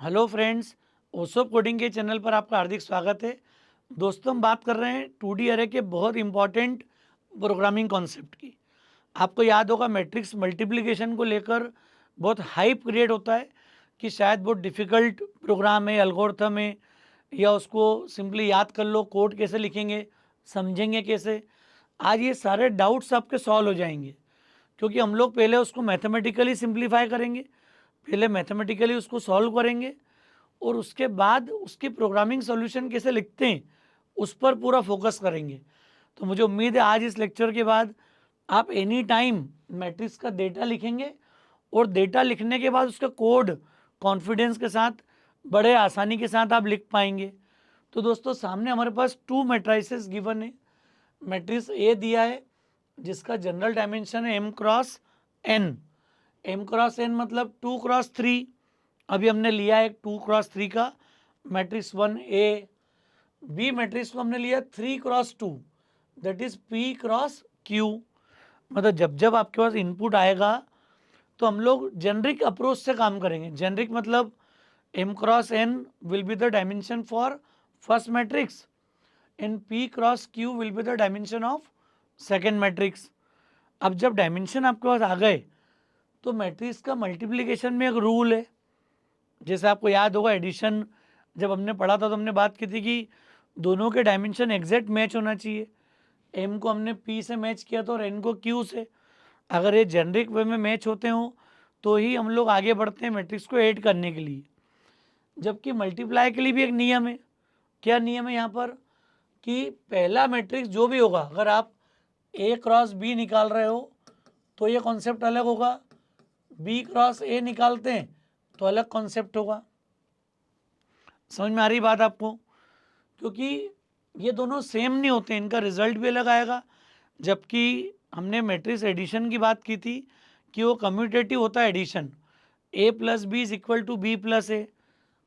Hello friends, ओसो coding के channel पर आपका हार्दिक स्वागत है। दोस्तों, हम बात कर रहे हैं 2D अरे के बहुत इंपॉर्टेंट प्रोग्रामिंग कॉन्सेप्ट की। आपको याद होगा मैट्रिक्स मल्टीप्लिकेशन को लेकर बहुत हाइप क्रिएट होता है कि शायद बहुत डिफ़िकल्ट प्रोग्राम है, एल्गोरिथम है, या उसको सिंपली याद कर लो, कोड कैसे लिखेंगे, समझेंगे कैसे। आज ये सारे डाउट्स आपके सॉल्व हो जाएंगे, क्योंकि हम लोग पहले उसको मैथमेटिकली सिंप्लीफाई करेंगे, पहले मैथमेटिकली उसको सॉल्व करेंगे, और उसके बाद उसकी प्रोग्रामिंग सॉल्यूशन कैसे लिखते हैं उस पर पूरा फोकस करेंगे। तो मुझे उम्मीद है आज इस लेक्चर के बाद आप एनी टाइम मैट्रिक्स का डेटा लिखेंगे, और डेटा लिखने के बाद उसका कोड कॉन्फिडेंस के साथ, बड़े आसानी के साथ आप लिख पाएंगे। तो दोस्तों, सामने हमारे पास 2 मैट्रिसेस गिवन है। मैट्रिक्स ए दिया है जिसका जनरल डायमेंशन है m cross n। m cross n मतलब 2 क्रॉस 3। अभी हमने लिया है 2 क्रॉस 3 का मैट्रिक्स 1A। बी मैट्रिक्स को हमने लिया 3 cross 2, that is p cross q। मतलब जब जब आपके पास इनपुट आएगा तो हम लोग जेनरिक अप्रोच से काम करेंगे। जेनरिक मतलब m cross n will be the dimension for first matrix and p cross q will be the dimension of second matrix. अब जब डायमेंशन आपके पास आ गए तो मैट्रिक्स का मल्टीप्लिकेशन में एक रूल है। जैसे आपको याद होगा एडिशन जब हमने पढ़ा था तो हमने बात की थी कि दोनों के डायमेंशन एग्जैक्ट मैच होना चाहिए। m को हमने p से मैच किया था और n को q से। अगर ये जेनरिक वे में मैच होते हों तो ही हम लोग आगे बढ़ते हैं मैट्रिक्स को ऐड करने के लिए। जबकि मल्टीप्लाई के लिए भी एक नियम है। क्या नियम है यहाँ पर? कि पहला मैट्रिक्स जो भी होगा, अगर आप a क्रॉस b निकाल रहे हो तो ये कॉन्सेप्ट अलग होगा, b क्रॉस a निकालते हैं तो अलग कॉन्सेप्ट होगा। समझ में आ रही बात आपको? क्योंकि ये दोनों सेम नहीं होते, इनका रिजल्ट भी अलग आएगा। जबकि हमने मैट्रिक्स एडिशन की बात की थी कि वो कम्यूटेटिव होता है addition, a plus B is equal to B plus A.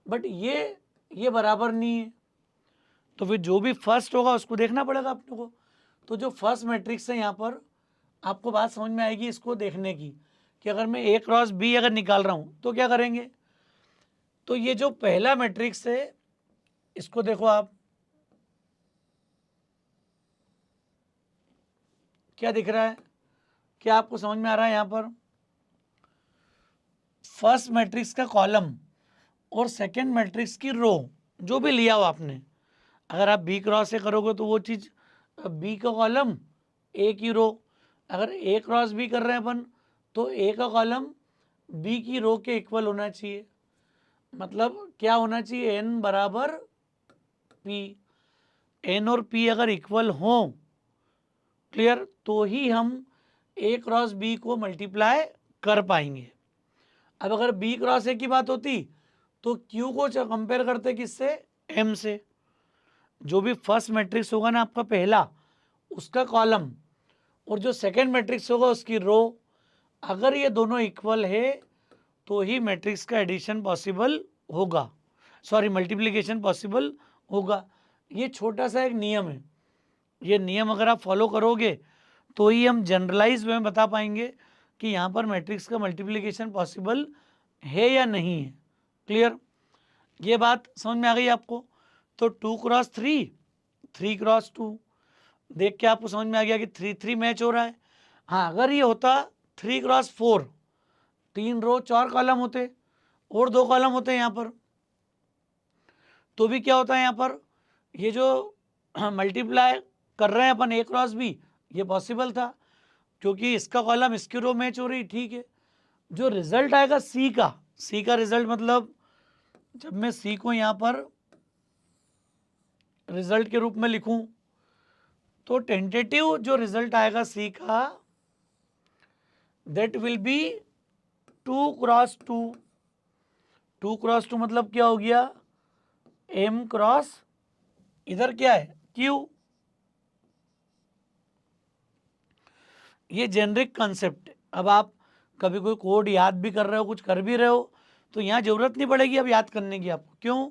But ये बराबर नहीं है। तो फिर जो भी फर्स्ट होगा उसको देखना पड़ेगा अपने को। तो जो फर्स्ट मैट्रिक्स है यहाँ पर, आपको बात समझ में आएगी इसको देखने की, कि अगर मैं a क्रॉस b अगर निकाल रहा हूँ तो क्या करेंगे। तो ये जो पहला मैट्रिक्स है इसको देखो आप, क्या दिख रहा है? क्या आपको समझ में आ रहा है? यहाँ पर फर्स्ट मैट्रिक्स का कॉलम और सेकंड मैट्रिक्स की रो जो भी लिया हो आपने, अगर आप बी क्रॉस से करोगे तो वो चीज़ बी का कॉलम ए की रो। अगर ए क्रॉस बी कर रहे हैं अपन तो ए का कॉलम बी की रो के इक्वल होना चाहिए। मतलब क्या होना चाहिए? एन बराबर पी। एन और पी अगर इक्वल हों, क्लियर, तो ही हम ए क्रॉस बी को मल्टीप्लाई कर पाएंगे। अब अगर बी क्रॉस ए की बात होती तो क्यू को कंपेयर करते किससे? एम से। जो भी फर्स्ट मैट्रिक्स होगा ना आपका पहला, उसका कॉलम, और जो सेकंड मैट्रिक्स होगा उसकी रो, अगर ये दोनों इक्वल है तो ही मैट्रिक्स का एडिशन पॉसिबल होगा, सॉरी मल्टीप्लिकेशन पॉसिबल होगा। ये छोटा सा एक नियम है। ये नियम अगर आप फॉलो करोगे तो ही हम जनरलाइज में बता पाएंगे कि यहाँ पर मैट्रिक्स का मल्टीप्लिकेशन पॉसिबल है या नहीं है। क्लियर? ये बात समझ में आ गई आपको? तो 2 क्रॉस 3, 3 क्रॉस 2, देख के आपको समझ में आ गया कि 3 3 मैच हो रहा है। हाँ, अगर ये होता 3 क्रॉस 4, 3 रो 4 कॉलम होते और 2 कॉलम होते हैं यहाँ पर, तो भी क्या होता है यहाँ पर? ये जो मल्टीप्लाई कर रहे हैं अपन ए क्रॉस बी, ये पॉसिबल था क्योंकि इसका कॉलम इसकी रो मैच हो रही, ठीक है। जो रिजल्ट आएगा सी का रिजल्ट, मतलब जब मैं सी को यहाँ पर रिजल्ट के रूप में लिखूं तो टेंटेटिव जो रिजल्ट आएगा सी का, that will be 2 cross 2। 2 cross 2 मतलब क्या हो गया? m क्रॉस, इधर क्या है? q। ये जेनरिक कॉन्सेप्ट है। अब आप कभी कोई कोड याद भी कर रहे हो, कुछ कर भी रहे हो, तो यहाँ जरूरत नहीं पड़ेगी अब याद करने की आपको। क्यों?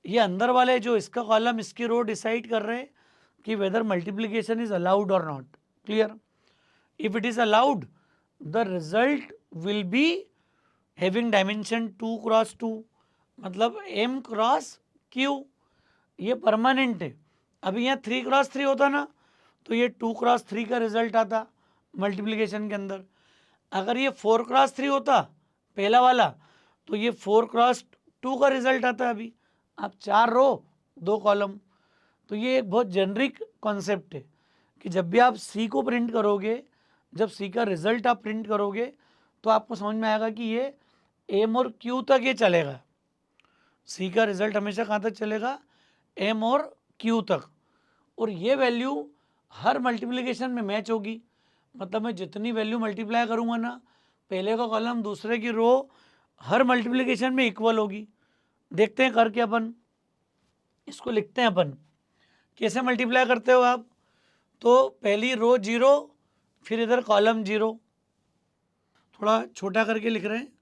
ये अंदर वाले जो इसका कॉलम इसकी रो डिसाइड कर रहे हैं कि वेदर मल्टीप्लिकेशन इज अलाउड और not. Clear? If it is allowed, the result will be having dimension 2 cross 2, मतलब m क्रॉस q, ये परमानेंट है। अभी यहाँ 3 क्रॉस 3 होता ना तो ये 2 क्रॉस 3 का रिजल्ट आता मल्टीप्लिकेशन के अंदर। अगर ये 4 क्रॉस 3 होता पहला वाला तो ये 4 क्रॉस 2 का रिजल्ट आता। अभी आप 4 रो 2 कॉलम। तो ये एक बहुत जेनरिक कॉन्सेप्ट है कि जब भी आप सी को प्रिंट करोगे, जब सी का रिजल्ट आप प्रिंट करोगे तो आपको समझ में आएगा कि ये एम और क्यू तक ये चलेगा। सी का रिजल्ट हमेशा कहाँ तक चलेगा? एम और क्यू तक। और ये वैल्यू हर मल्टीप्लिकेशन में मैच होगी। मतलब मैं जितनी वैल्यू मल्टीप्लाई करूँगा ना, पहले का कॉलम दूसरे की रो हर मल्टीप्लिकेशन में इक्वल होगी। देखते हैं करके अपन, इसको लिखते हैं अपन। कैसे मल्टीप्लाई करते हो आप? तो पहली रो 0, फिर इधर कॉलम 0। थोड़ा छोटा करके लिख रहे हैं,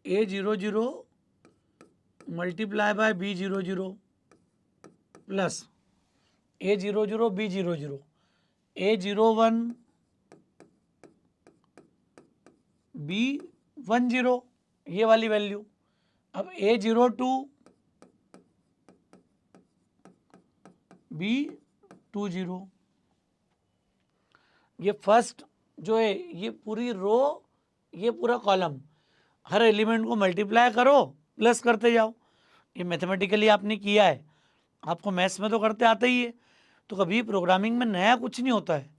A00 multiply by B00 plus A00 B00, A01 B10, ये वाली वैल्यू। अब A02 B20, ये फर्स्ट जो है ये पूरी रो, ये पूरा कॉलम, हर एलिमेंट को मल्टीप्लाई करो प्लस करते जाओ। ये मैथमेटिकली आपने किया है, आपको मैथ्स में तो करते आते ही है। तो कभी प्रोग्रामिंग में नया कुछ नहीं होता है।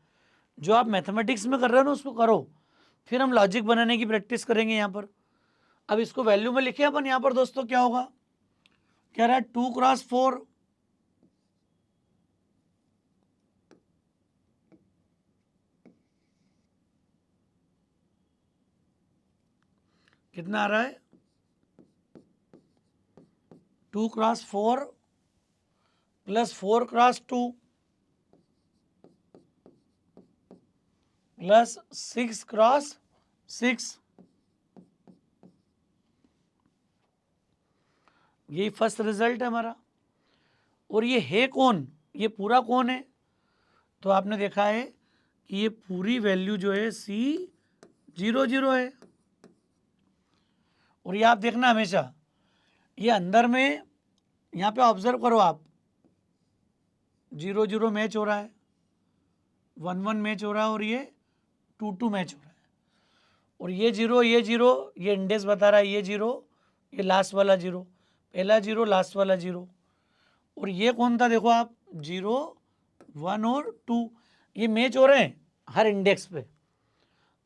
जो आप मैथमेटिक्स में कर रहे हो ना उसको करो, फिर हम लॉजिक बनाने की प्रैक्टिस करेंगे यहाँ पर। अब इसको वैल्यू में लिखे अपन यहाँ पर दोस्तों, क्या होगा? कह रहा है 2 क्रॉस 4 कितना आ रहा है? 2 cross 4 plus 4 cross 2 plus 6 cross 6। यही फर्स्ट रिजल्ट है हमारा। और ये है कौन? ये पूरा कौन है? तो आपने देखा है कि ये पूरी वैल्यू जो है C00 है। और ये आप देखना हमेशा, ये अंदर में यहाँ पे ऑब्जर्व करो आप, 00 मैच हो रहा है, 11 मैच हो रहा है, और ये 22 मैच हो रहा है। और ये जीरो, ये इंडेक्स बता रहा है, ये 0, ये लास्ट वाला 0, पहला 0 लास्ट वाला 0। और ये कौन था? देखो आप, 0 1 और 2 ये मैच हो रहे हैं हर इंडेक्स पे।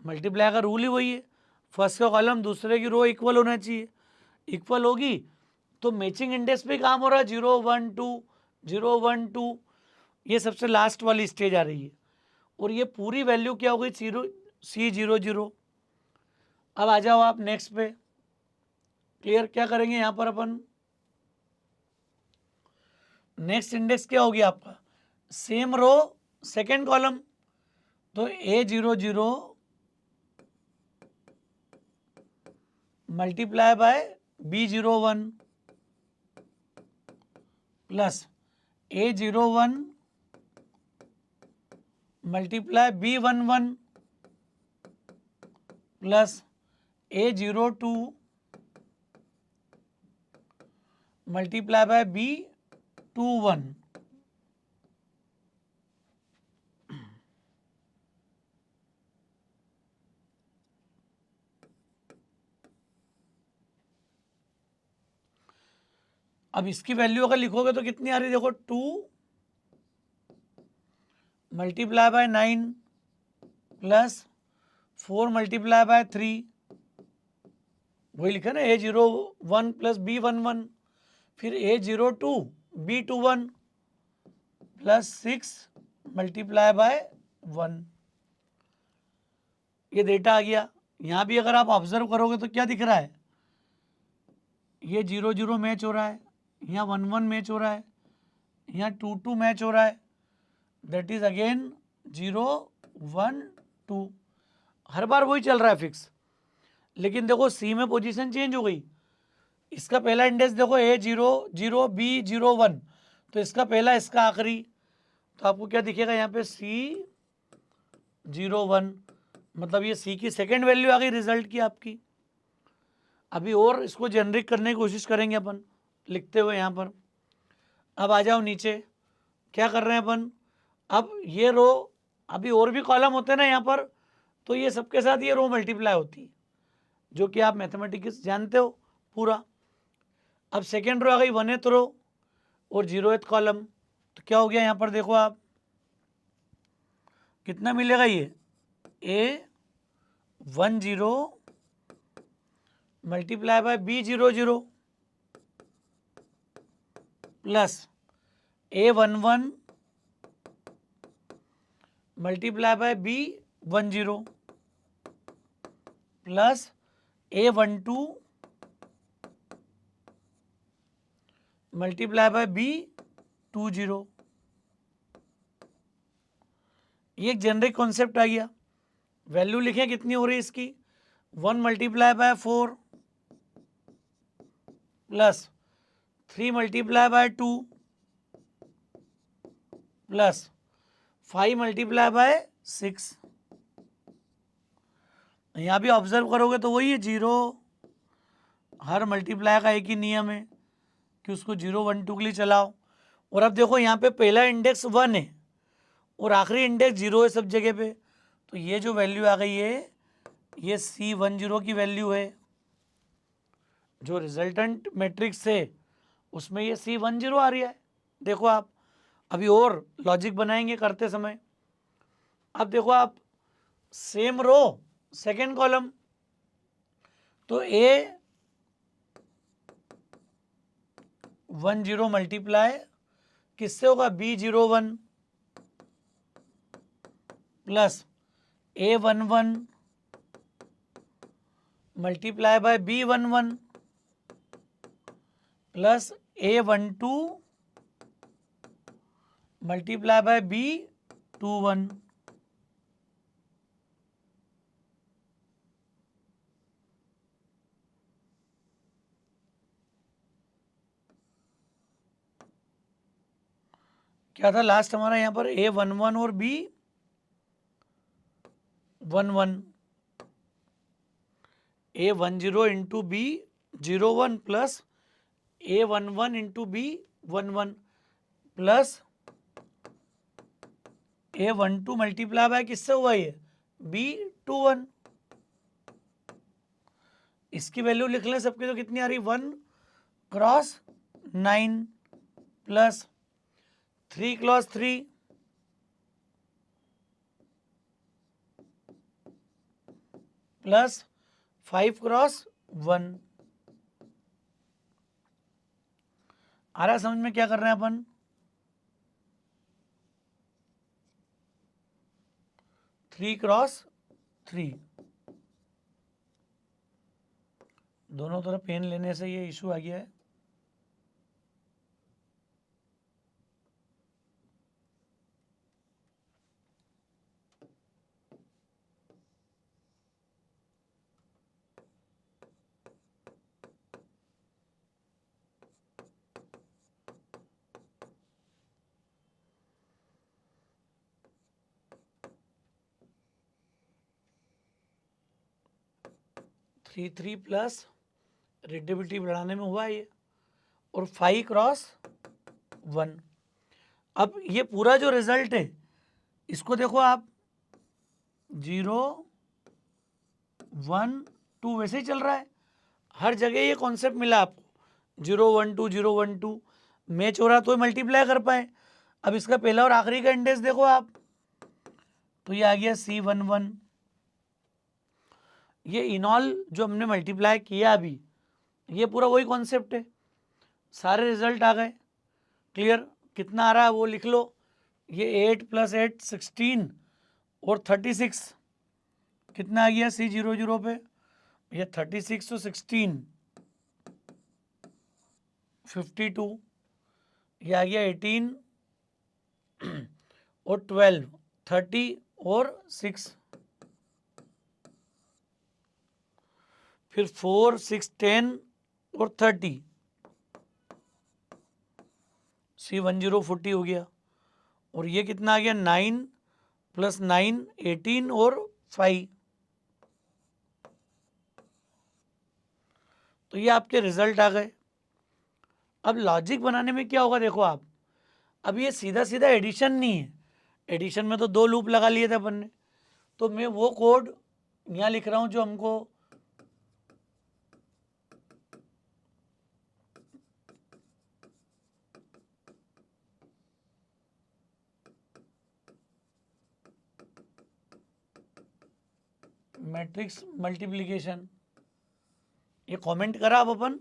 मल्टीप्लाई का रूल ही वही है, फर्स्ट का कॉलम दूसरे की रो इक्वल होना चाहिए। इक्वल होगी तो मैचिंग इंडेक्स पे काम हो रहा है, 0 1 2 0 1 2, ये सबसे लास्ट वाली स्टेज आ रही है। और ये पूरी वैल्यू क्या हो गई? C00। अब आ जाओ आप नेक्स्ट पे। क्लियर? क्या करेंगे यहाँ पर अपन? नेक्स्ट इंडेक्स क्या होगी आपका? सेम रो सेकेंड कॉलम, तो A00 multiply by B01 plus A01 multiply B11 plus A02 multiply by B21। अब इसकी वैल्यू अगर लिखोगे तो कितनी आ रही है? देखो, 2 multiply by 9 plus 4 multiply by 3, वही लिखा ना, A01 प्लस B11, फिर A02 B21 plus 6 multiply by 1। ये डेटा आ गया। यहाँ भी अगर आप ऑब्जर्व करोगे तो क्या दिख रहा है? ये 00 मैच हो रहा है, यहाँ 11 मैच हो रहा है, यहाँ 22 मैच हो रहा है, दैट इज अगेन 0 1 2, हर बार वही चल रहा है फिक्स। लेकिन देखो सी में पोजीशन चेंज हो गई। इसका पहला इंडेक्स देखो A00 B01, तो इसका पहला, इसका आखिरी, तो आपको क्या दिखेगा यहाँ पे? C01, मतलब ये सी की सेकेंड वैल्यू आ गई रिजल्ट की आपकी। अभी और इसको जेनरिक करने की कोशिश करेंगे अपन लिखते हुए यहाँ पर। अब आ जाओ नीचे, क्या कर रहे हैं अपन, अब ये रो, अभी और भी कॉलम होते हैं ना यहाँ पर, तो ये सबके साथ ये रो मल्टीप्लाई होती है, जो कि आप मैथमेटिक्स जानते हो पूरा। अब सेकेंड रो आ गई 1th रो और 0th कॉलम, तो क्या हो गया यहाँ पर देखो आप, कितना मिलेगा ये A10 multiply by B00 plus A11 multiply by B10 plus A12 multiply by B20। ये एक जेनरिक कॉन्सेप्ट आ गया। वैल्यू लिखें कितनी हो रही है इसकी, 1 multiply by 4 plus 3 multiply by 2 plus 5 multiply by 6। यहाँ भी ऑब्जर्व करोगे तो वही है 0, हर मल्टीप्लाई का एक ही नियम है कि उसको 0 1 2 के लिए चलाओ। और अब देखो यहाँ पे पहला इंडेक्स 1 है और आखिरी इंडेक्स 0 है सब जगह पे, तो ये जो वैल्यू आ गई है ये C10 की वैल्यू है। जो रिजल्टेंट मैट्रिक्स है उसमें ये C10 आ रही है। देखो आप अभी और लॉजिक बनाएंगे करते समय। अब देखो आप सेम रो सेकेंड कॉलम, तो A10 मल्टीप्लाई किससे होगा, B01 plus A11 multiply by B11 plus A12 multiply by B21। क्या था लास्ट हमारा यहाँ पर, A11 और B11, A10 into B01 plus A11 into B11 plus A12 multiply by किससे हुआ ये, B21। इसकी वैल्यू लिख लें सबकी, तो कितनी आ रही, 1 cross 9 plus 3 cross 3 plus 5 cross 1। आ रहा है समझ में क्या कर रहे हैं अपन, 3 क्रॉस 3। दोनों तरफ पेन लेने से ये इशू आ गया है। थ्री प्लस रिडबिलिटी बढ़ाने में हुआ ये, और 5 क्रॉस 1। अब ये पूरा जो रिजल्ट है इसको देखो आप, 0 1 2 वैसे ही चल रहा है, हर जगह ये कॉन्सेप्ट मिला आपको, 0 1 2 0 1 2 मैच हो रहा तो मल्टीप्लाई कर पाए। अब इसका पहला और आखिरी का इंडेक्स देखो आप, तो ये आ गया C11। ये इनऑल जो हमने मल्टीप्लाई किया अभी, ये पूरा वही कॉन्सेप्ट है, सारे रिजल्ट आ गए। क्लियर, कितना आ रहा है वो लिख लो, ये 8 + 8 16 और 36 कितना आ गया C00 पे, ये 36 तो 16 52, ये आ गया 18 और 12 30 और 6, फिर 4 6 10 और 30, C10 40 हो गया। और ये कितना आ गया, 9 + 9 18 और 5, तो ये आपके रिजल्ट आ गए। अब लॉजिक बनाने में क्या होगा देखो आप, अब ये सीधा सीधा एडिशन नहीं है, एडिशन में तो 2 लूप लगा लिए थे अपन ने, तो मैं वो कोड यहाँ लिख रहा हूँ जो हमको मैट्रिक्स मल्टीप्लिकेशन, ये कमेंट करा, अब अपन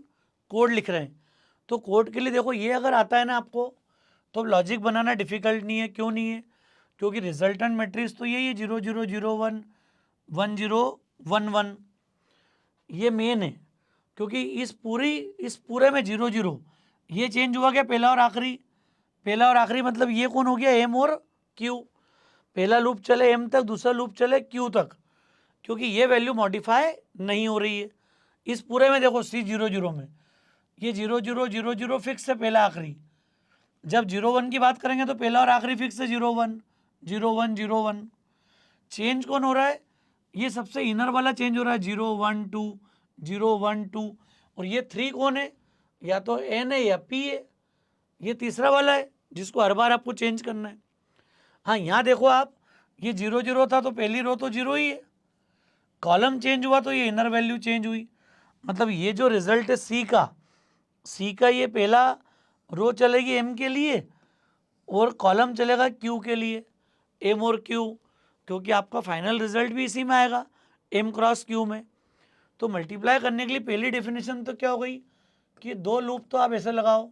कोड लिख रहे हैं। तो कोड के लिए देखो ये अगर आता है ना आपको, तो लॉजिक बनाना डिफिकल्ट नहीं है। क्यों नहीं है? क्योंकि रिजल्टेंट मैट्रिक्स तो यही है 0 0 0 1 1 0 1 1, ये मेन है। क्योंकि इस पूरे में 0 0 ये चेंज हुआ क्या, पहला और आखिरी, पहला और आखिरी मतलब ये कौन हो गया, एम और क्यू। पहला लूप चले एम तक, दूसरा लूप चले क्यू तक, क्योंकि ये वैल्यू मॉडिफाई नहीं हो रही है। इस पूरे में देखो सी 0 0 में ये 0 0 0 0 फिक्स है, पहला आखिरी। जब 0 1 की बात करेंगे तो पहला और आखिरी फिक्स है 0 1 0 1 0 1। चेंज कौन हो रहा है, ये सबसे इनर वाला चेंज हो रहा है 0 1 2 0 1 2। और ये 3 कौन है, या तो एन है या पी है, ये तीसरा वाला है जिसको हर बार आपको चेंज करना है। हाँ यहाँ देखो आप, ये 0 0 था तो पहली रो तो 0 ही है, कॉलम चेंज हुआ तो ये इनर वैल्यू चेंज हुई। मतलब ये जो रिजल्ट है सी का ये पहला रो चलेगी एम के लिए और कॉलम चलेगा क्यू के लिए, एम और क्यू, क्योंकि आपका फाइनल रिजल्ट भी इसी में आएगा, एम क्रॉस क्यू में। तो मल्टीप्लाई करने के लिए पहली डेफिनेशन तो क्या हो गई कि 2 लूप तो आप ऐसे लगाओ,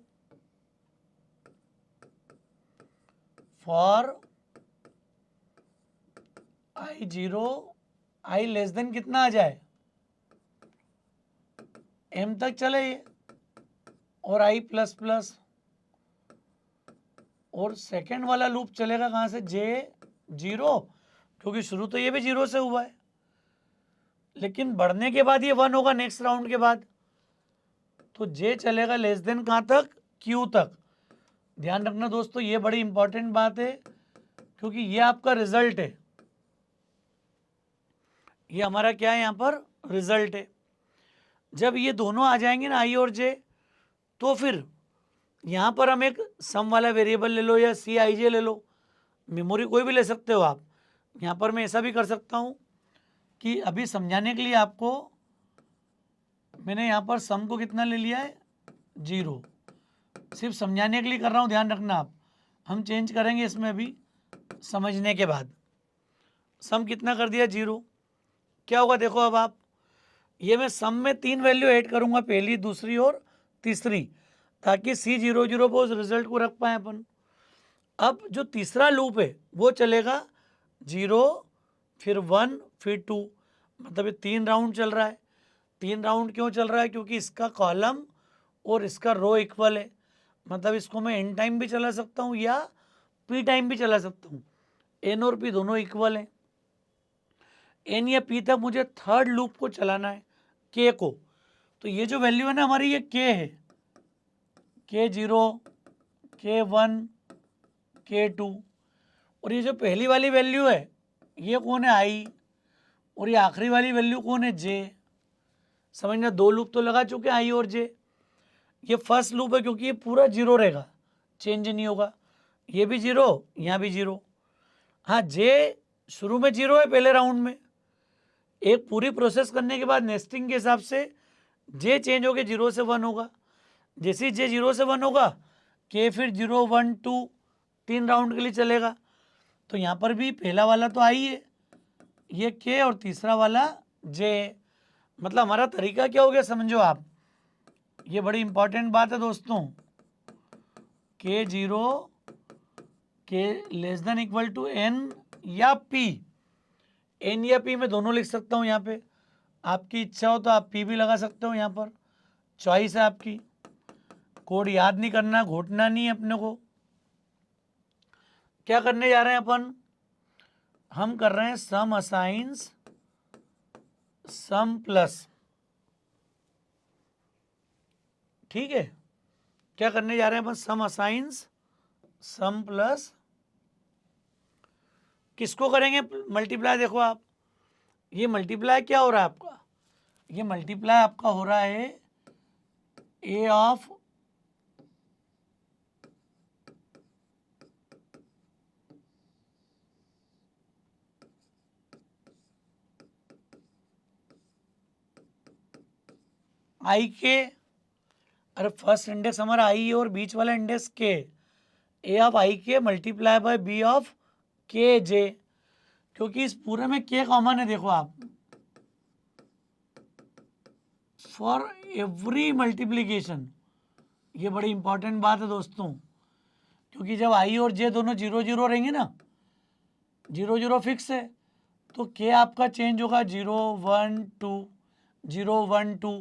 for I 0 I less than कितना आ जाए, एम तक चले ये, और आई प्लस प्लस, और सेकेंड वाला लूप चलेगा कहाँ से, जे 0, क्योंकि शुरू तो ये भी 0 से हुआ है, लेकिन बढ़ने के बाद ये 1 होगा नेक्स्ट राउंड के बाद। तो जे चलेगा लेस देन कहाँ तक, क्यू तक। ध्यान रखना दोस्तों, ये बड़ी इंपॉर्टेंट बात है, क्योंकि ये आपका रिजल्ट है, ये हमारा क्या है यहाँ पर, रिजल्ट है। जब ये दोनों आ जाएंगे ना आई और जे, तो फिर यहाँ पर हम एक सम वाला वेरिएबल ले लो या सी आई जे ले लो, मेमोरी कोई भी ले सकते हो आप। यहाँ पर मैं ऐसा भी कर सकता हूँ कि अभी समझाने के लिए आपको मैंने यहाँ पर सम को कितना ले लिया है, 0, सिर्फ समझाने के लिए कर रहा हूँ, ध्यान रखना आप। हम चेंज करेंगे इसमें अभी समझने के बाद। सम कितना कर दिया, 0। क्या होगा देखो अब आप, ये मैं सम में 3 वैल्यू ऐड करूंगा, पहली दूसरी और तीसरी, ताकि सी 0 0 पर उस रिजल्ट को रख पाए अपन। अब जो तीसरा लूप है वो चलेगा 0 फिर 1 फिर 2, मतलब ये 3 राउंड चल रहा है। 3 राउंड क्यों चल रहा है, क्योंकि इसका कॉलम और इसका रो इक्वल है, मतलब इसको मैं एन टाइम भी चला सकता हूँ या पी टाइम भी चला सकता हूँ, एन और पी दोनों इक्वल हैं। एन या पी तक मुझे थर्ड लूप को चलाना है, के को। तो ये जो वैल्यू है ना हमारी, ये के है, के 0 के 1 के 2, और ये जो पहली वाली वैल्यू है ये कौन है, आई, और ये आखिरी वाली वैल्यू कौन है, जे। समझना, 2 लूप तो लगा चुके हैं आई और जे। ये फर्स्ट लूप है क्योंकि ये पूरा 0 रहेगा, चेंज नहीं होगा, ये भी 0 यहाँ भी 0। हाँ जे शुरू में 0 है पहले राउंड में, एक पूरी प्रोसेस करने के बाद नेस्टिंग के हिसाब से जे चेंज होकर 0 से 1 होगा। जैसे ही जे 0 से 1 होगा, के फिर 0 1 2 3 राउंड के लिए चलेगा। तो यहाँ पर भी पहला वाला तो आई है, ये के, और तीसरा वाला जे। मतलब हमारा तरीका क्या हो गया समझो आप, ये बड़ी इंपॉर्टेंट बात है दोस्तों, K 0 K less than equal to N या पी, एन या पी मैं दोनों लिख सकता हूँ यहाँ पे, आपकी इच्छा हो तो आप पी भी लगा सकते हो, यहाँ पर चॉइस है आपकी। कोड याद नहीं करना, घोटना नहीं है अपने को। क्या करने जा रहे हैं अपन, हम कर रहे हैं सम असाइंस सम प्लस, ठीक है। क्या करने जा रहे हैं अपन, सम असाइंस सम प्लस, किसको करेंगे मल्टीप्लाई, देखो आप, ये मल्टीप्लाई क्या हो रहा है आपका, ये मल्टीप्लाई आपका हो रहा है ए ऑफ आई के, अरे फर्स्ट इंडेक्स हमारा आई और बीच वाला इंडेक्स के, ए of I K multiply bye B of के जे, क्योंकि इस पूरे में के कॉमन है। देखो आप, फॉर एवरी मल्टीप्लीकेशन, ये बड़ी इंपॉर्टेंट बात है दोस्तों, क्योंकि जब आई और जे दोनों जीरो जीरो रहेंगे ना, जीरो जीरो फिक्स है, तो के आपका चेंज होगा 0 1 2 0 1 2,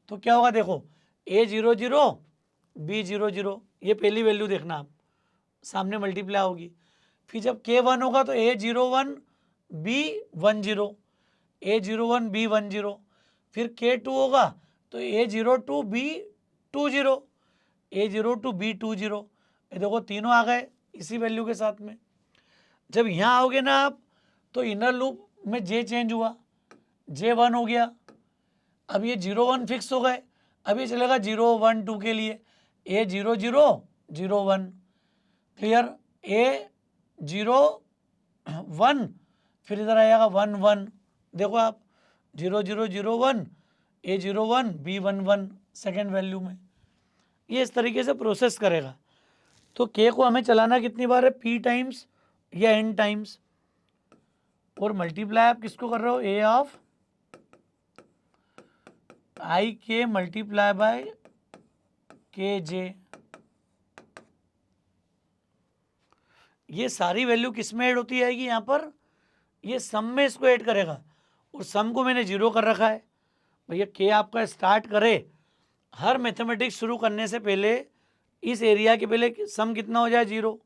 तो क्या होगा देखो, ए 0 0 बी 0 0, ये पहली वैल्यू देखना आप, सामने मल्टीप्लाई होगी। फिर जब के 1 होगा तो ए 0 1 बी 1 0, ए 0 1 बी 1 0, फिर के 2 होगा तो ए 0 2 बी 2 0, ए 0 2 बी 2 0, ये देखो तीनों आ गए इसी वैल्यू के साथ में। जब यहाँ आओगे ना आप, तो इनर लूप में जे चेंज हुआ, जे 1 हो गया, अब ये 0 1 फिक्स हो गए, अब ये चलेगा 0 1 2 के लिए, ए 0 0 0 1, क्लियर, ए 0 1, फिर इधर आएगा 1 1, देखो आप 0 0 0 1, ए 0 1 बी 1 1 सेकेंड वैल्यू में, ये इस तरीके से प्रोसेस करेगा। तो के को हमें चलाना कितनी बार है, पी टाइम्स या एन टाइम्स, और मल्टीप्लाई आप किसको कर रहे हो, ए of I K multiply bye के जे, ये सारी वैल्यू किस में ऐड होती आएगी, यहाँ पर ये सम में इसको ऐड करेगा, और सम को मैंने जीरो कर रखा है। भैया के आपका स्टार्ट करे, हर मैथमेटिक्स शुरू करने से पहले इस एरिया के पहले सम कितना हो जाए, जीरो,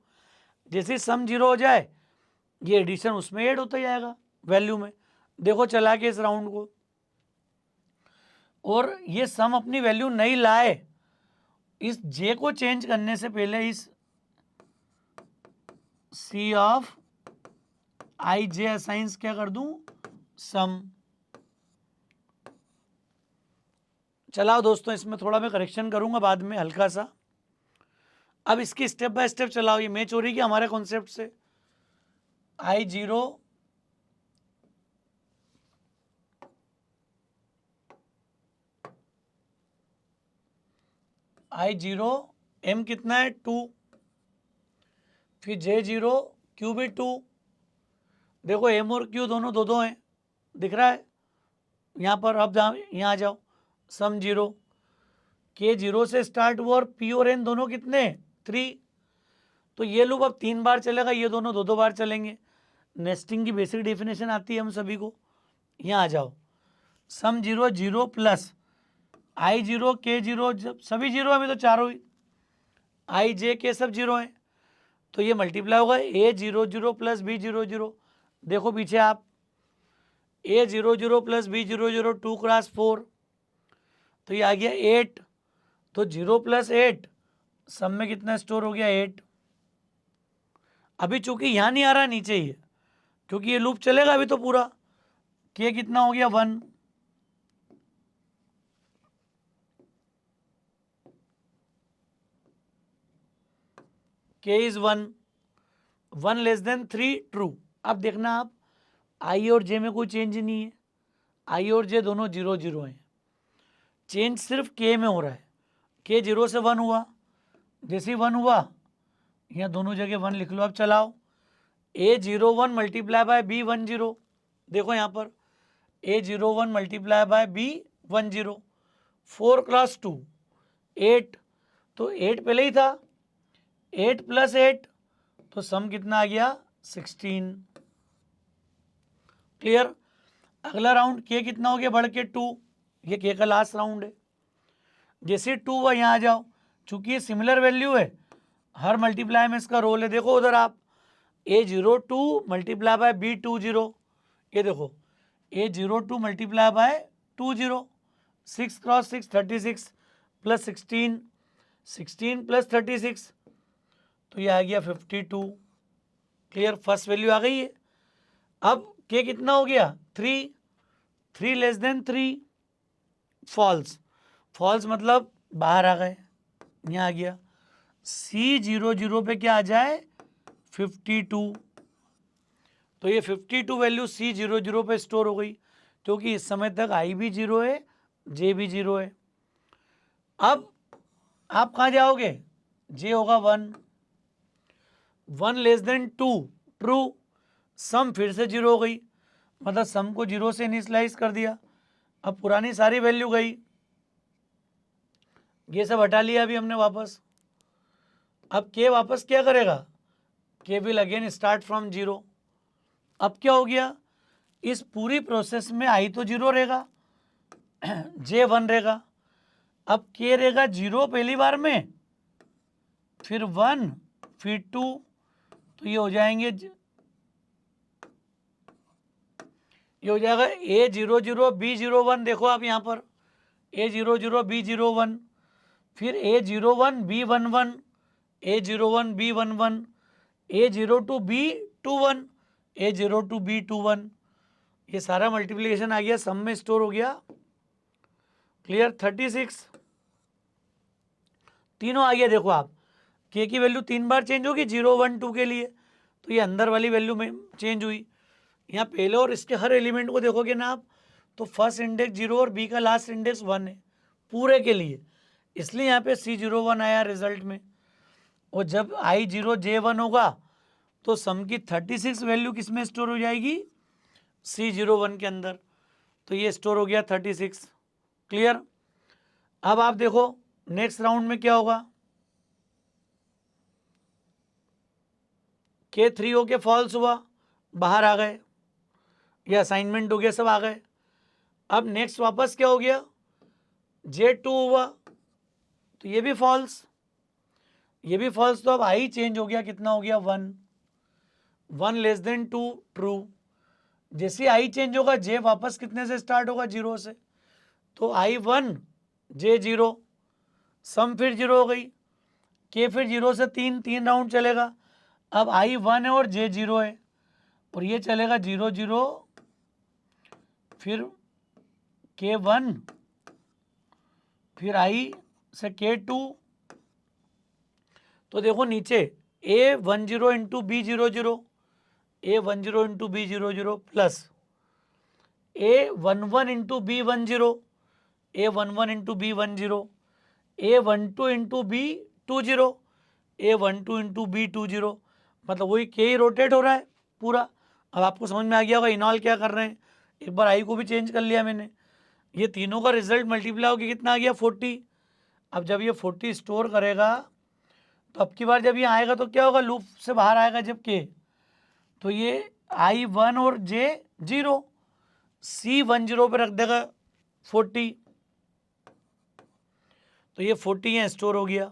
जैसे सम जीरो हो जाए ये एडिशन उसमें ऐड होता जाएगा वैल्यू में। देखो चला के इस राउंड को, और ये सम अपनी वैल्यू नहीं लाए, इस जे को चेंज करने से पहले इस सी ऑफ आई जे असाइंस क्या कर दूं, सम। चलाओ दोस्तों, इसमें थोड़ा मैं करेक्शन करूंगा बाद में हल्का सा, अब इसकी स्टेप बाय स्टेप चलाओ, ये मैच हो रही है हमारे कॉन्सेप्ट से। आई जीरो आई जीरो एम कितना है 2, फिर जे जीरो क्यू भी 2, देखो एम और क्यू दोनों दो दो हैं, दिख रहा है यहाँ पर। अब यहाँ आ जाओ, सम जीरो, के जीरो से स्टार्ट हुआ और पी और एन दोनों कितने 3, तो ये लूप अब 3 बार चलेगा, ये दोनों दो दो बार चलेंगे। नेस्टिंग की बेसिक डेफिनेशन आती है हम सभी को। यहाँ आ जाओ, सम जीरो जीरो प्लस आई जीरो के जीरो, जब सभी जीरो है, अभी तो चारों ही आई जे के सब जीरो हैं, तो ये मल्टीप्लाई होगा A zero zero plus B zero zero. देखो पीछे आप, A zero zero plus B zero zero 2 cross 4, तो ये आ गया 8, तो 0 प्लस 8 सब में कितना स्टोर हो गया 8। अभी चूंकि यहाँ नहीं आ रहा, नीचे ही है, क्योंकि ये लूप चलेगा अभी तो पूरा। के कितना हो गया 1, के इज 1, 1 लेस देन 3 ट्रू। अब देखना आप, आई और जे में कोई चेंज नहीं है, आई और जे दोनों जीरो जीरो हैं, चेंज सिर्फ के में हो रहा है। के 0 से 1 हुआ, जैसे ही 1 हुआ यहाँ दोनों जगह 1 लिख लो। अब चलाओ, ए 0 1 मल्टीप्लाई बाय बी 1 0, देखो यहाँ पर ए 0 1 मल्टीप्लाई बाय बी 1 0, 4 क्रॉस 2 8, तो 8 पहले ही था, 8 प्लस 8, तो सम कितना आ गया 16। क्लियर। अगला राउंड के कितना हो गया बढ़ के 2, ये के का लास्ट राउंड है। जैसे 2 हुआ यहाँ आ जाओ, चूंकि ये सिमिलर वैल्यू है, हर मल्टीप्लाई में इसका रोल है। देखो उधर आप, ए 0 2 मल्टीप्लाई बाय बी 2 0, ये देखो ए 0 2 multiply by 2 0, 6 cross 6 36 plus 16, 16 plus 36, तो ये आ गया 52। क्लियर, फर्स्ट वैल्यू आ गई है। अब के कितना हो गया 3, 3 लेस देन 3, फॉल्स। फॉल्स मतलब बाहर आ गए, यहाँ आ गया। C00 पे क्या आ जाए 52, तो ये 52 वैल्यू C00 पे स्टोर हो गई, क्योंकि इस समय तक I भी 0 है, J भी 0 है। अब आप कहाँ जाओगे, J होगा 1, 1 लेस देन 2 ट्रू, सम फिर से 0 हो गई, मतलब सम को 0 से इनिशियलाइज कर दिया। अब पुरानी सारी वैल्यू गई, ये सब हटा लिया अभी हमने वापस। अब के वापस क्या करेगा, के विल अगेन स्टार्ट फ्रॉम 0। अब क्या हो गया, इस पूरी प्रोसेस में आई तो 0 रहेगा, J 1 रहेगा। अब के रहेगा 0 पहली बार में, फिर 1, फिर 2, तो ये हो जाएंगे, ये हो जाएगा A00 B01। देखो आप यहाँ पर A00 B01, फिर A01 B11, A01 B11, A02 B21, A02 B21, ये सारा मल्टीप्लिकेशन आ गया, सम में स्टोर हो गया। क्लियर, 36 तीनों आ गया। देखो आप के की वैल्यू 3 बार चेंज होगी 0 1 2 के लिए, तो ये अंदर वाली वैल्यू में चेंज हुई। यहाँ पहले और इसके हर एलिमेंट को देखोगे ना आप, तो फर्स्ट इंडेक्स 0 और बी का लास्ट इंडेक्स 1 है पूरे के लिए, इसलिए यहाँ पे C01 आया रिजल्ट में। और जब I0 J1 होगा तो सम की 36 वैल्यू किस में स्टोर हो जाएगी, C01 के अंदर, तो ये स्टोर हो गया 36। क्लियर। अब आप देखो नेक्स्ट राउंड में क्या होगा, K3 हो के फॉल्स हुआ, बाहर आ गए, ये असाइनमेंट हो गया, सब आ गए। अब नेक्स्ट वापस क्या हो गया, J2 हुआ, तो ये भी फॉल्स, ये भी फॉल्स, तो अब आई चेंज हो गया, कितना हो गया 1, 1 लेस देन 2 ट्रू। जैसे आई चेंज होगा J वापस कितने से स्टार्ट होगा, 0 से, तो I1 J0, सम फिर 0 हो गई, K फिर 0 से 3 राउंड चलेगा। अब I1 है और J0 है, और ये चलेगा 0 0, फिर K1, फिर I से K2, तो देखो नीचे A10 into B00, A10 into B00 plus A11 into B10, A11 into B10, A12 into B20, A12 into B20, मतलब वही के ही रोटेट हो रहा है पूरा। अब आपको समझ में आ गया होगा इनऑल क्या कर रहे हैं, एक बार आई को भी चेंज कर लिया मैंने, ये तीनों का रिजल्ट मल्टीप्लाई होकर कितना आ गया 40। अब जब ये 40 स्टोर करेगा तो अब की बार जब ये आएगा तो क्या होगा, लूप से बाहर आएगा जब के, तो ये I1 और J0, C10 पे रख देगा 40, तो ये 40 यहाँ स्टोर हो गया।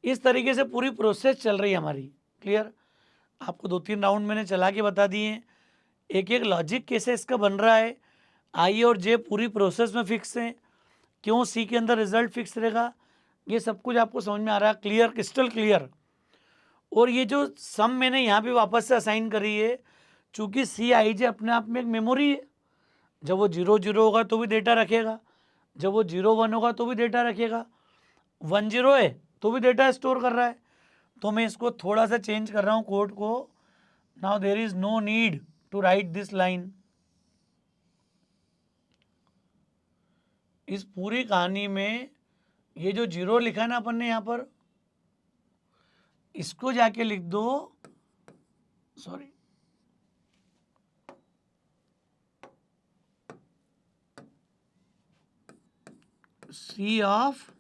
इस तरीके से पूरी प्रोसेस चल रही है हमारी। क्लियर, आपको 2-3 राउंड मैंने चला के बता दिए हैं, एक एक लॉजिक कैसे इसका बन रहा है। आई और जे पूरी प्रोसेस में फिक्स हैं, क्यों सी के अंदर रिजल्ट फिक्स रहेगा, ये सब कुछ आपको समझ में आ रहा है। Clear, crystal clear. और ये जो सम मैंने यहाँ पे वापस से असाइन करी है, चूँकि CIJ अपने आप में एक मेमोरी है, जब वो 0 0 होगा तो भी डेटा रखेगा, जब वो 0 1 होगा तो भी डेटा रखेगा, 1 0 है तो भी डेटा स्टोर कर रहा है। तो मैं इसको थोड़ा सा चेंज कर रहा हूँ कोड को। Now there is no need to write this line. इस पूरी कहानी में ये जो 0 लिखा है ना अपन ने यहाँ पर, इसको जाके लिख दो, sorry, C of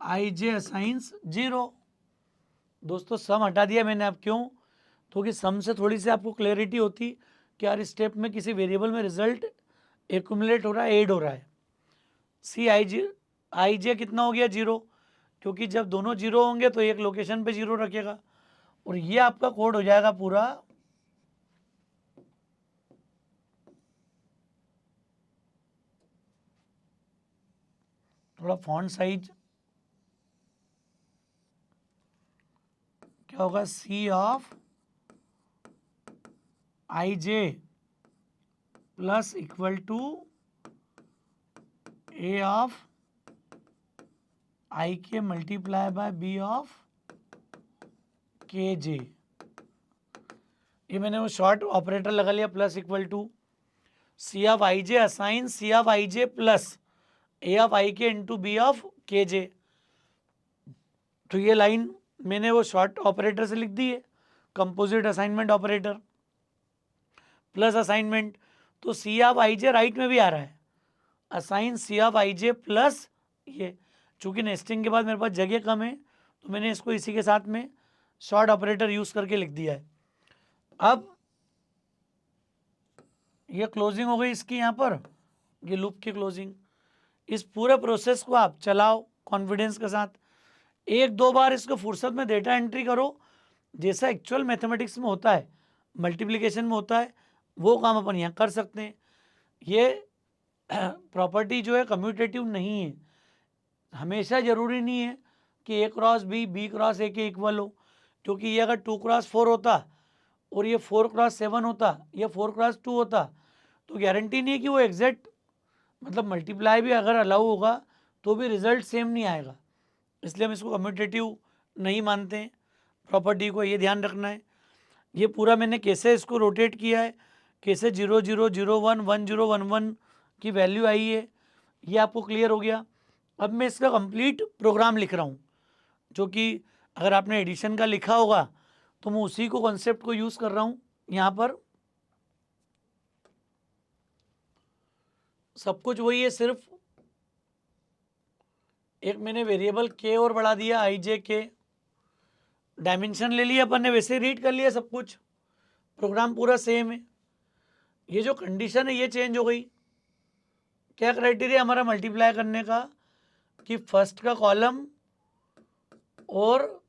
IJ assigns 0। दोस्तों सम हटा दिया मैंने, अब क्यों, क्योंकि सम से थोड़ी सी आपको क्लैरिटी होती कि हर स्टेप में किसी वेरिएबल में रिजल्ट एक्यूमुलेट हो रहा है, ऐड हो रहा है। CIJ कितना हो गया 0, क्योंकि जब दोनों 0 होंगे तो एक लोकेशन पे 0 रखेगा, और ये आपका कोड हो जाएगा पूरा। थोड़ा फॉन्ट साइज क्या होगा, C of IJ plus equal to A of I K multiply bye B of के जे। ये मैंने वो शॉर्ट ऑपरेटर लगा लिया, plus equal to C of I J assign C of I J plus A of I K into B of के जे। तो ये line मैंने वो शॉर्ट ऑपरेटर से लिख दी है, composite assignment operator plus assignment. तो सी ऑफ आई जे राइट में भी आ रहा है, assign C of I J plus ये। चूंकि नेस्टिंग के बाद मेरे पास जगह कम है तो मैंने इसको इसी के साथ में शॉर्ट ऑपरेटर यूज करके लिख दिया है। अब ये क्लोजिंग हो गई इसकी, यहाँ पर ये लूप की क्लोजिंग। इस पूरे प्रोसेस को आप चलाओ कॉन्फिडेंस के साथ, एक दो बार इसको फुर्सत में डेटा एंट्री करो, जैसा एक्चुअल मैथमेटिक्स में होता है, मल्टीप्लिकेशन में होता है, वो काम अपन यहाँ कर सकते हैं। ये प्रॉपर्टी जो है कम्यूटेटिव नहीं है, हमेशा ज़रूरी नहीं है कि ए क्रॉस बी क्रॉस ए के इक्वल हो, क्योंकि ये अगर 2 क्रॉस 4 होता और ये 4 क्रॉस 7 होता या 4 क्रॉस 2 होता तो गारंटी नहीं है कि वो एग्जैक्ट, मतलब मल्टीप्लाई भी अगर अलाउ होगा तो भी रिजल्ट सेम नहीं आएगा। इसलिए हम इसको कम्यूटेटिव नहीं मानते हैं प्रॉपर्टी को, ये ध्यान रखना है। ये पूरा मैंने कैसे इसको रोटेट किया है, कैसे 0 0 0 1 1 0 1 1 की वैल्यू आई है, ये आपको क्लियर हो गया। अब मैं इसका कंप्लीट प्रोग्राम लिख रहा हूँ, जो कि अगर आपने एडिशन का लिखा होगा तो मैं उसी को कॉन्सेप्ट को यूज़ कर रहा हूँ। यहाँ पर सब कुछ वही है, सिर्फ एक मैंने वेरिएबल के और बढ़ा दिया, आई जे के, डायमेंशन ले लिया अपन ने, वैसे रीड कर लिया सब कुछ, प्रोग्राम पूरा सेम है। ये जो कंडीशन है ये चेंज हो गई। क्या क्राइटेरिया हमारा मल्टीप्लाई करने का, कि फर्स्ट का कॉलम और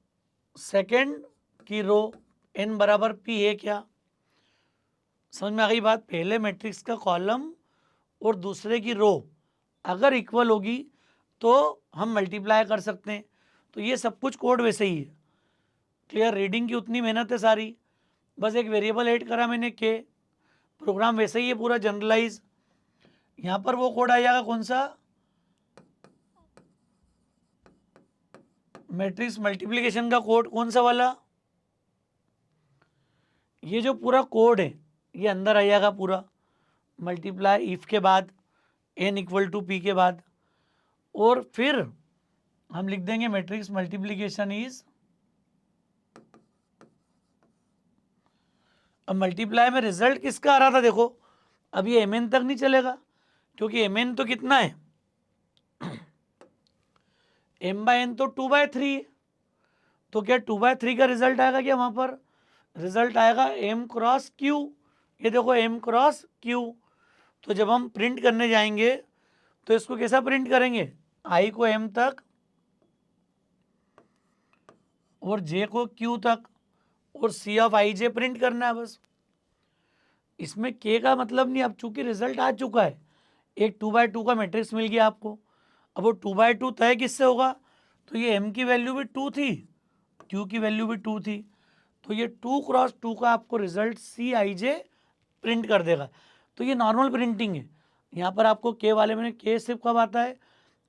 सेकंड की रो n बराबर p है क्या, समझ में आ गई बात। पहले मैट्रिक्स का कॉलम और दूसरे की रो अगर इक्वल होगी तो हम मल्टीप्लाई कर सकते हैं। तो ये सब कुछ कोड वैसे ही है, क्लियर। रीडिंग की उतनी मेहनत है सारी, बस एक वेरिएबल ऐड करा मैंने के, प्रोग्राम वैसे ही है पूरा जनरलाइज। यहाँ पर वो कोड आ जाएगा कौन सा, मैट्रिक्स मल्टीप्लिकेशन का कोड, कौन सा वाला, ये जो पूरा कोड है ये अंदर आ जाएगा पूरा, मल्टीप्लाई इफ के बाद n इक्वल टू पी के बाद, और फिर हम लिख देंगे मैट्रिक्स मल्टीप्लिकेशन इज। अब मल्टीप्लाई में रिजल्ट किसका आ रहा था देखो, अब ये mn तक नहीं चलेगा, क्योंकि mn तो कितना है, m/n तो 2/3 है। तो क्या 2/3 का रिजल्ट आएगा क्या, वहाँ पर रिजल्ट आएगा m क्रॉस q। ये देखो m क्रॉस q। तो जब हम प्रिंट करने जाएंगे तो इसको कैसा प्रिंट करेंगे, i को m तक और j को q तक, और c of i j print करना है बस। इसमें k का मतलब नहीं, अब चूंकि रिजल्ट आ चुका है, एक 2/2 का मैट्रिक्स मिल गया आपको। अब वो 2/2 तय किससे होगा, तो ये m की वैल्यू भी 2 थी, q की वैल्यू भी 2 थी, तो ये 2 क्रॉस 2 का आपको रिजल्ट सी आई जे प्रिंट कर देगा। तो ये नॉर्मल प्रिंटिंग है। यहाँ पर आपको के वाले में के सिर्फ कब आता है,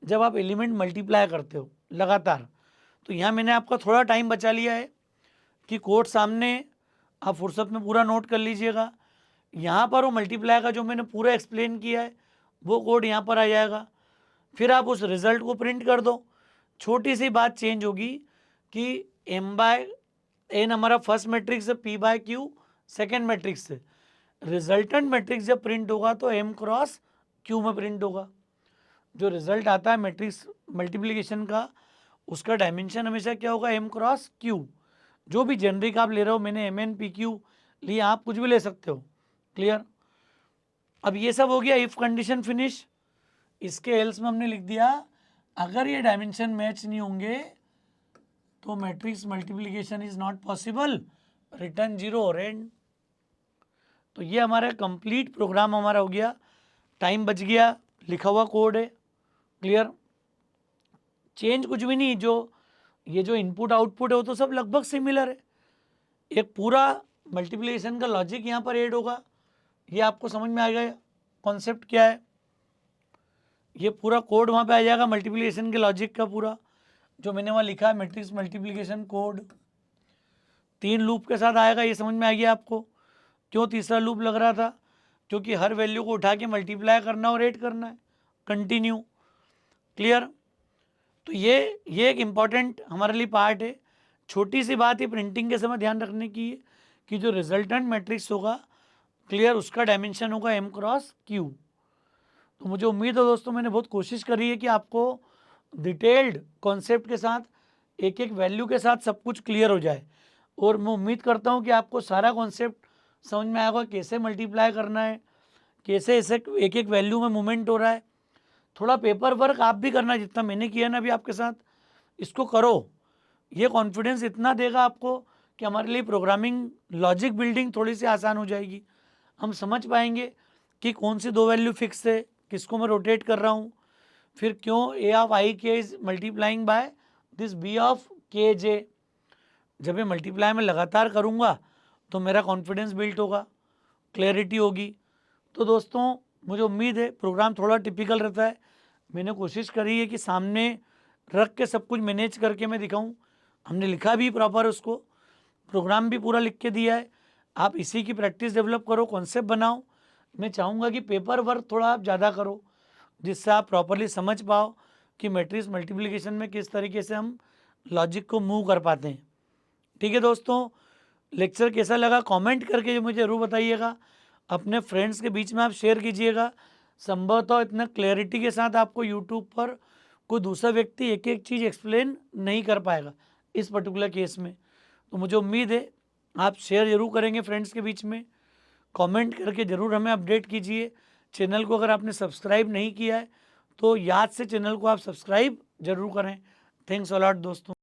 जब आप एलिमेंट मल्टीप्लाई करते हो लगातार। तो यहाँ मैंने आपका थोड़ा टाइम बचा लिया है कि कोड सामने, आप फुर्सत में पूरा नोट कर लीजिएगा। यहाँ पर वो मल्टीप्लाई का जो मैंने पूरा एक्सप्लेन किया है वो कोड यहाँ पर आ जाएगा, फिर आप उस रिजल्ट को प्रिंट कर दो। छोटी सी बात चेंज होगी कि m/n हमारा फर्स्ट मैट्रिक्स है, p/q सेकेंड मैट्रिक्स है, रिजल्टेंट मैट्रिक्स जब प्रिंट होगा तो m क्रॉस q में प्रिंट होगा। जो रिजल्ट आता है मैट्रिक्स मल्टीप्लिकेशन का, उसका डायमेंशन हमेशा क्या होगा, m क्रॉस q। जो भी जेनरिक आप ले रहे हो, मैंने mn pq लिया, आप कुछ भी ले सकते हो, क्लियर। अब ये सब हो गया इफ कंडीशन फिनिश। इसके एल्स में हमने लिख दिया अगर ये डायमेंशन मैच नहीं होंगे तो matrix multiplication is not possible, return 0 और एंड। तो ये हमारा कंप्लीट प्रोग्राम हमारा हो गया, टाइम बच गया, लिखा हुआ कोड है, क्लियर। चेंज कुछ भी नहीं, जो ये जो इनपुट आउटपुट है वो तो सब लगभग सिमिलर है। एक पूरा मल्टीप्लिकेशन का लॉजिक यहाँ पर ऐड होगा, ये आपको समझ में आ गया कॉन्सेप्ट क्या है। ये पूरा कोड वहाँ पे आ जाएगा मल्टीप्लिकेशन के लॉजिक का पूरा, जो मैंने वहाँ लिखा है मैट्रिक्स मल्टीप्लिकेशन कोड 3 लूप के साथ आएगा। ये समझ में आ गया आपको? क्यों तीसरा लूप लग रहा था? क्योंकि हर वैल्यू को उठा के मल्टीप्लाई करना और ऐड करना है, कंटिन्यू। क्लियर? तो ये एक इम्पॉर्टेंट हमारे लिए पार्ट है। छोटी सी बात ये प्रिंटिंग के समय ध्यान रखने की है कि जो रिजल्टेंट मैट्रिक्स होगा, क्लियर, उसका डायमेंशन होगा m क्रॉस q। तो मुझे उम्मीद है दोस्तों मैंने बहुत कोशिश करी है कि आपको डिटेल्ड कॉन्सेप्ट के साथ एक एक वैल्यू के साथ सब कुछ क्लियर हो जाए। और मैं उम्मीद करता हूँ कि आपको सारा कॉन्सेप्ट समझ में आएगा, कैसे मल्टीप्लाई करना है, कैसे ऐसे एक एक वैल्यू में मूवमेंट हो रहा है। थोड़ा पेपर वर्क आप भी करना, जितना मैंने किया ना अभी आपके साथ, इसको करो। ये कॉन्फिडेंस इतना देगा आपको कि हमारे लिए प्रोग्रामिंग लॉजिक बिल्डिंग थोड़ी सी आसान हो जाएगी। हम समझ पाएंगे कि कौन सी 2 वैल्यू फिक्स है, किसको मैं रोटेट कर रहा हूँ, फिर क्यों a of i k is multiplying by this b of k j। जब ये मल्टीप्लाई में लगातार करूँगा तो मेरा कॉन्फिडेंस बिल्ट होगा, क्लैरिटी होगी। तो दोस्तों मुझे उम्मीद है प्रोग्राम थोड़ा टिपिकल रहता है। मैंने कोशिश करी है कि सामने रख के सब कुछ मैनेज करके मैं दिखाऊं। हमने लिखा भी प्रॉपर उसको, प्रोग्राम भी पूरा लिख के दिया है। आप इसी की प्रैक्टिस डेवलप करो, कॉन्सेप्ट बनाओ। मैं चाहूँगा कि पेपर वर्क थोड़ा आप ज़्यादा करो, जिससे आप प्रॉपरली समझ पाओ कि मैट्रिक्स मल्टीप्लिकेशन में किस तरीके से हम लॉजिक को मूव कर पाते हैं। ठीक है दोस्तों, लेक्चर कैसा लगा कमेंट करके मुझे ज़रूर बताइएगा। अपने फ्रेंड्स के बीच में आप शेयर कीजिएगा। संभवतः इतना क्लैरिटी के साथ आपको यूट्यूब पर कोई दूसरा व्यक्ति एक एक चीज़ एक्सप्लेन नहीं कर पाएगा इस पर्टिकुलर केस में। तो मुझे उम्मीद है आप शेयर ज़रूर करेंगे फ्रेंड्स के बीच में। कमेंट करके ज़रूर हमें अपडेट कीजिए। चैनल को अगर आपने सब्सक्राइब नहीं किया है तो याद से चैनल को आप सब्सक्राइब ज़रूर करें। थैंक्स अ लॉट दोस्तों।